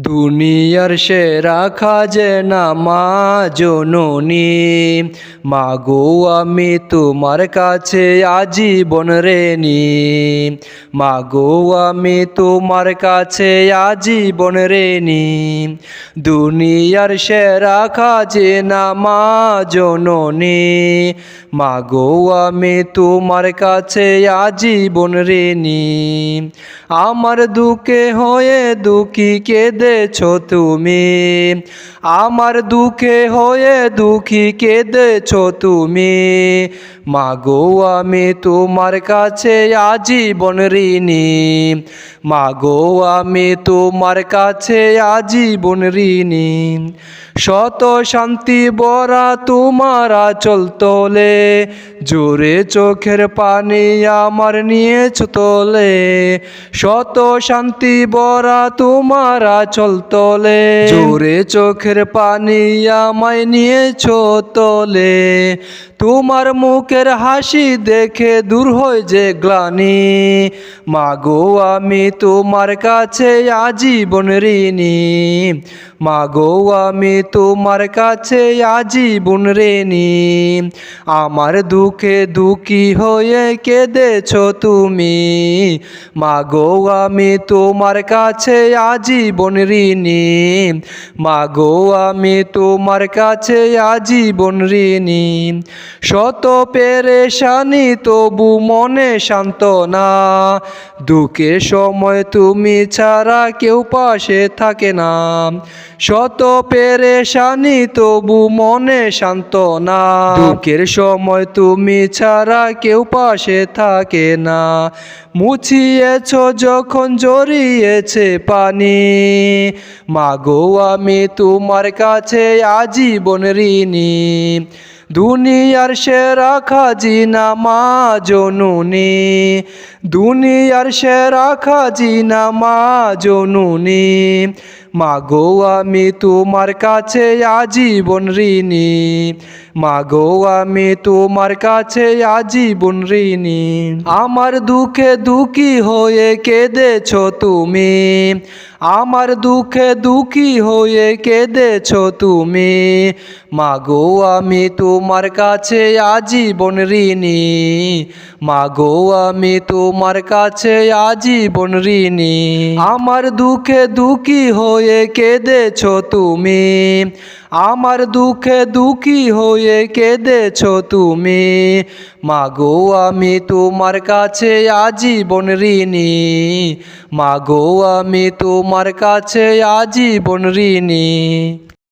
দুনিয়ার সেরা খাজনা মা জননী, মাগো আমি তোমার কাছে আজীবন ঋণী। মাগো আমি তোমার কাছে আজীবন ঋণী। দুনিয়ার সেরা খাজনা মা জননী, মাগো আমি তোমার কাছে আজীবন ঋণী। আমার দুঃখে হয়ে দুঃখী কেঁদেছ তুমি, আমার দুঃখে হয়ে দুঃখী কেঁদেছ তুমি। মাগো আমি তোমার কাছে আজীবন ঋণী। মাগো আমি তোমার কাছে আজীবন ঋণী। শত শান্তি বরা তোমার আঁচল তলে, জোরে চোখের পানি আমার নিয়েছ তোলে। শত শান্তি বরা তোমার আঁচল তলে, জোরে চোখের পানি আমায় নিয়েছ তোলে। তোমার মুখের হাসি দেখে দূর হয় যে গ্লানি, মাগো আমি তোমার কাছে আজীবন ঋণী। মাগো আমি তোমার কাছে আজীবন ঋণী। আমার দুঃখে দুঃখী হয়ে কেঁদেছ তুমি, মাগো আমি তোমার কাছে আজীবন ঋণী। মাগো আমি তোমার কাছে আজীবন ঋণী। শত পেরেশানি তবু মনে সান্ত্বনা, দুঃখের সময় তুমি ছাড়া কেউ পাশে থাকে না। শত পেরেশানি তবু মনে সান্ত্বনা, দুঃখের সময় তুমি ছাড়া কেউ পাশে থাকে না। মুছিয়েছ যখন জড়িয়েছে পানি, মাগো আমি তোমার কাছে আজীবন ঋণী। দুনিয়ার সেরা খাজিনা মা জননী, দুনিয়ার সেরা খাজিনা মা জননী। মাগো আমি তোমার কাছে আজীবন ঋণী। মাগো আমি তোমার কাছে আজীবন ঋণী। আমার দুঃখে দুঃখী হয়ে কেঁদেছ তুমি, আমার দুঃখে দুঃখী হয়ে কেঁদেছ তুমি। মাগো আমি তোমার কাছে আজীবন ঋণী। মাগো আমি তোমার কাছে আজীবন ঋণী। আমার দুঃখে দুঃখী হয়ে কেঁদেছ তুমি, আমার দুঃখে দুঃখী হয়ে কেঁদেছ তুমি। মাগো আমি তোমার কাছে আজীবন ঋণী। মাগো আমি তোমার কাছে আজীবন ঋণী।